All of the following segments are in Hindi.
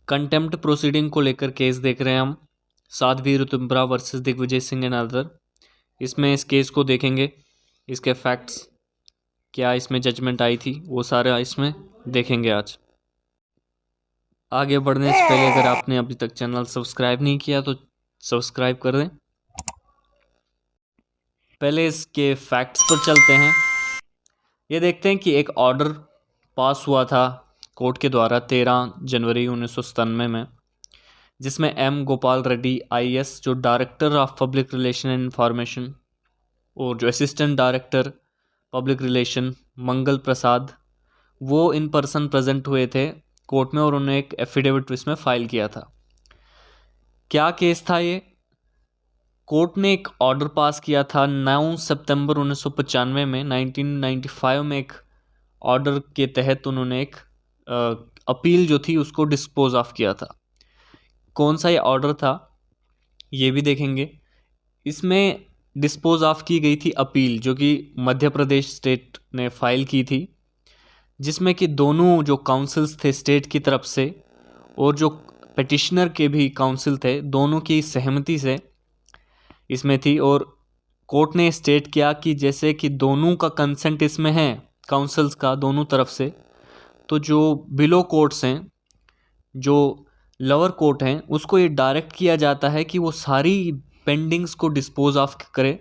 कंटेम्प्ट प्रोसीडिंग को लेकर केस देख रहे हैं हम, Sadhvi Ritambhara versus Digvijaya Singh and other. इसमें इस केस को देखेंगे, इसके फैक्ट्स क्या इसमें जजमेंट आई थी वो सारा इसमें देखेंगे आज। आगे बढ़ने से पहले अगर आपने अभी तक चैनल सब्सक्राइब नहीं किया तो सब्सक्राइब कर दें। पहले इसके फैक्ट्स पर चलते हैं। ये देखते हैं कि एक ऑर्डर पास हुआ था कोर्ट के द्वारा 13 जनवरी 1997 में, जिसमें एम गोपाल रेड्डी आईएएस, जो director of public relation and information, और जो असिस्टेंट डायरेक्टर पब्लिक रिलेशन मंगल प्रसाद, वो इन पर्सन प्रेजेंट हुए थे कोर्ट में और उन्होंने एक एफिडेविट इसमें फाइल किया था। क्या केस था ये? कोर्ट ने एक ऑर्डर पास किया था 9 सितंबर 1995 में, 1995 में एक ऑर्डर के तहत उन्होंने एक अपील जो थी उसको डिस्पोज ऑफ किया था। कौन सा ये ऑर्डर था ये भी देखेंगे। इसमें डिस्पोज ऑफ की गई थी अपील जो कि मध्य प्रदेश स्टेट ने फाइल की थी, जिसमें कि दोनों जो काउंसिल्स थे स्टेट की तरफ से और जो पिटिशनर के भी काउंसिल थे, दोनों की सहमति से इसमें थी। और कोर्ट ने स्टेट किया कि जैसे कि दोनों का कंसेंट इसमें है, काउंसिल्स का दोनों तरफ से, तो जो बिलो कोर्ट्स हैं, जो लोअर कोर्ट हैं, उसको ये डायरेक्ट किया जाता है कि वो सारी पेंडिंग्स को डिस्पोज ऑफ करे,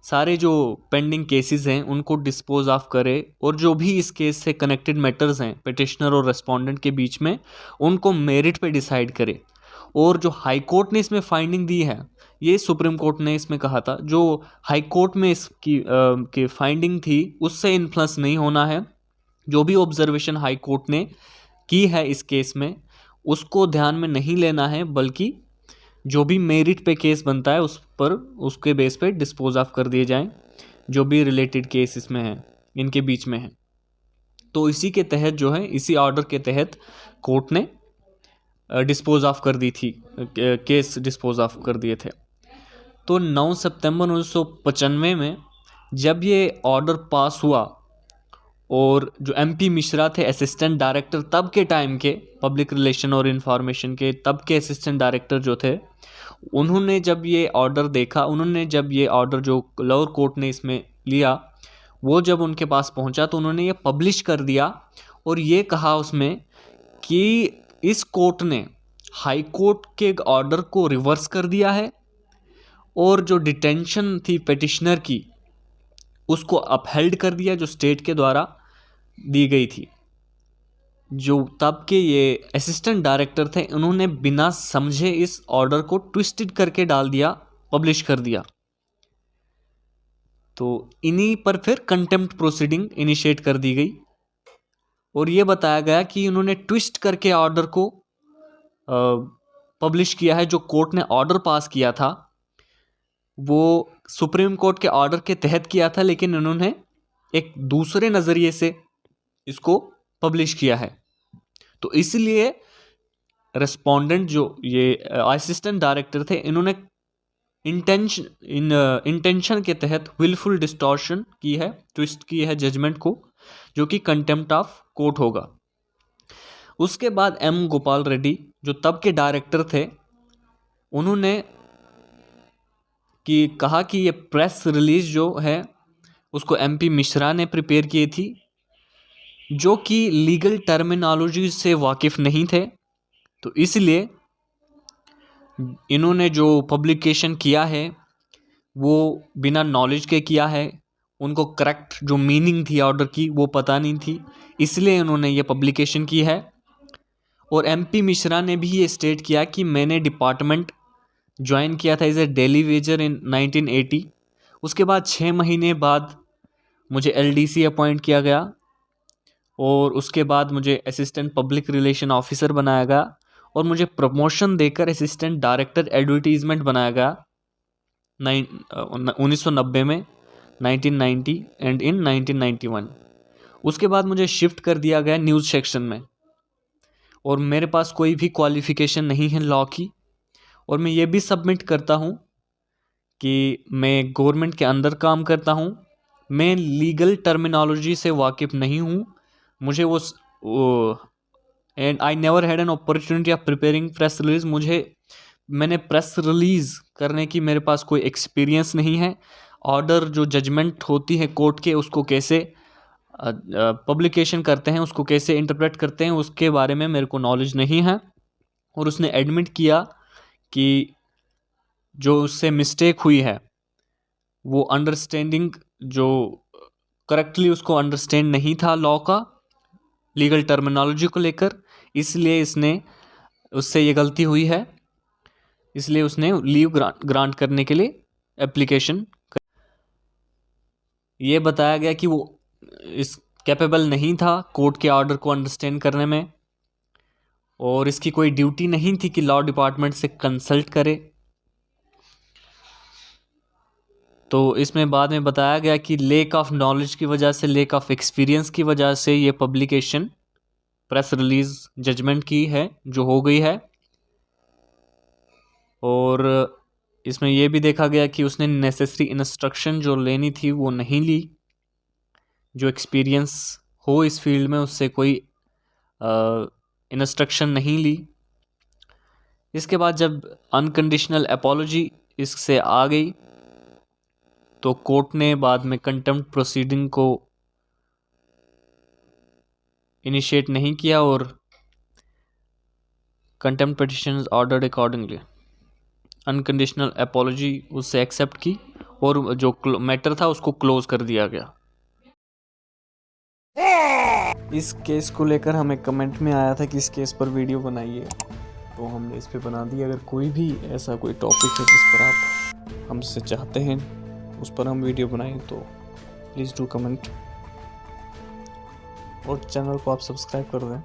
सारे जो पेंडिंग केसेस हैं उनको डिस्पोज ऑफ करे, और जो भी इस केस से कनेक्टेड मैटर्स हैं पिटिशनर और रेस्पोंडेंट के बीच में, उनको मेरिट पे डिसाइड करे। और जो हाई कोर्ट ने इसमें फाइंडिंग दी है, ये सुप्रीम कोर्ट ने इसमें कहा था, जो हाई कोर्ट में इसकी की फाइंडिंग थी उससे इन्फ्लुएंस नहीं होना है। जो भी ऑब्जर्वेशन हाई कोर्ट ने की है इस केस में उसको ध्यान में नहीं लेना है, बल्कि जो भी मेरिट पे केस बनता है उस पर, उसके बेस पे डिस्पोज ऑफ कर दिए जाएं जो भी रिलेटेड केस इसमें हैं, इनके बीच में है। तो इसी के तहत जो है, इसी ऑर्डर के तहत कोर्ट ने डिस्पोज ऑफ कर दी थी, केस डिस्पोज ऑफ कर दिए थे। तो 9 सितंबर 1995 में जब ये ऑर्डर पास हुआ, और जो एमपी मिश्रा थे असिस्टेंट डायरेक्टर तब के टाइम के पब्लिक रिलेशन और इंफॉर्मेशन के, तब के असिस्टेंट डायरेक्टर जो थे, उन्होंने जब ये ऑर्डर देखा, उन्होंने जब ये ऑर्डर जो लोअर कोर्ट ने इसमें लिया, वो जब उनके पास पहुंचा तो उन्होंने ये पब्लिश कर दिया और ये कहा उसमें कि इस कोर्ट ने हाई कोर्ट के ऑर्डर को रिवर्स कर दिया है, और जो डिटेंशन थी पिटिशनर की उसको अपहेल्ड कर दिया जो स्टेट के द्वारा दी गई थी। जो तब के ये असिस्टेंट डायरेक्टर थे, उन्होंने बिना समझे इस ऑर्डर को ट्विस्टेड करके डाल दिया, पब्लिश कर दिया। तो इन्हीं पर फिर कंटेम्प्ट प्रोसीडिंग इनिशिएट कर दी गई और ये बताया गया कि उन्होंने ट्विस्ट करके ऑर्डर को पब्लिश किया है। जो कोर्ट ने ऑर्डर पास किया था वो सुप्रीम कोर्ट के ऑर्डर के तहत किया था, लेकिन उन्होंने एक दूसरे नज़रिए से इसको पब्लिश किया है। तो इसलिए रेस्पोंडेंट जो ये असिस्टेंट डायरेक्टर थे, इन्होंने इंटेंशन के तहत विलफुल डिस्टॉर्शन की है, ट्विस्ट की है जजमेंट को, जो कि कंटेम्प्ट ऑफ कोर्ट होगा। उसके बाद एम गोपाल रेड्डी जो तब के डायरेक्टर थे, उन्होंने कहा कि ये प्रेस रिलीज जो है उसको एमपी मिश्रा ने प्रिपेयर की थी, जो कि लीगल टर्मिनोलॉजी से वाकिफ़ नहीं थे। तो इसलिए इन्होंने जो पब्लिकेशन किया है वो बिना नॉलेज के किया है, उनको करेक्ट जो मीनिंग थी ऑर्डर की वो पता नहीं थी, इसलिए उन्होंने ये पब्लिकेशन की है। और एमपी मिश्रा ने भी ये स्टेट किया कि मैंने डिपार्टमेंट ज्वाइन किया था एज ए डेली वेजर इन 1980। उसके बाद 6 महीने बाद मुझे एलडीसी अपॉइंट किया गया और उसके बाद मुझे असिस्टेंट पब्लिक रिलेशन ऑफिसर बनाया गया और मुझे प्रमोशन देकर असिस्टेंट डायरेक्टर एडवर्टीजमेंट बनाया गया 1990 में, 1990 एंड इन 1991। उसके बाद मुझे शिफ्ट कर दिया गया न्यूज़ सेक्शन में और मेरे पास कोई भी क्वालिफ़िकेशन नहीं है लॉ की, और मैं ये भी सबमिट करता हूँ कि मैं गवर्नमेंट के अंदर काम करता हूँ, मैं लीगल टर्मिनोलॉजी से वाकिफ़ नहीं हूँ, मुझे वो and I never had an opportunity of preparing press release. मैंने प्रेस रिलीज करने की मेरे पास कोई एक्सपीरियंस नहीं है। ऑर्डर जो जजमेंट होती है कोर्ट के, उसको कैसे पब्लिकेशन करते हैं, उसको कैसे इंटरप्रेट करते हैं, उसके बारे में मेरे को नॉलेज नहीं है। और उसने एडमिट किया कि जो उससे मिस्टेक हुई है वो अंडरस्टैंडिंग, जो करेक्टली उसको अंडरस्टैंड नहीं था लॉ का, लीगल टर्मिनोलॉजी को लेकर, इसलिए उससे ये गलती हुई है, इसलिए उसने लीव ग्रांट करने के लिए एप्लीकेशन ये बताया गया कि वो इस कैपेबल नहीं था कोर्ट के ऑर्डर को अंडरस्टैंड करने में, और इसकी कोई ड्यूटी नहीं थी कि लॉ डिपार्टमेंट से कंसल्ट करे। तो इसमें बाद में बताया गया कि लेक ऑफ नॉलेज की वजह से, लेक ऑफ एक्सपीरियंस की वजह से ये पब्लिकेशन प्रेस रिलीज जजमेंट की है जो हो गई है। और इसमें यह भी देखा गया कि उसने नेसेसरी इंस्ट्रक्शन जो लेनी थी वो नहीं ली। जो एक्सपीरियंस हो इस फील्ड में उससे कोई इंस्ट्रक्शन नहीं ली। इसके बाद जब अनकंडीशनल अपॉलॉजी इससे आ गई तो कोर्ट ने बाद में कंटेम्प्ट प्रोसीडिंग को इनिशिएट नहीं किया और contempt petitions ordered accordingly. Unconditional apology उससे एक्सेप्ट की और जो मैटर था उसको क्लोज कर दिया गया। इस केस को लेकर हमें कमेंट में आया था कि इस केस पर वीडियो बनाइए, तो हमने इस पे बना दी। अगर कोई भी ऐसा कोई टॉपिक है जिस पर आप हमसे चाहते हैं उस पर हम वीडियो बनाएं तो प्लीज़ डू कमेंट, और चैनल को आप सब्सक्राइब कर दें।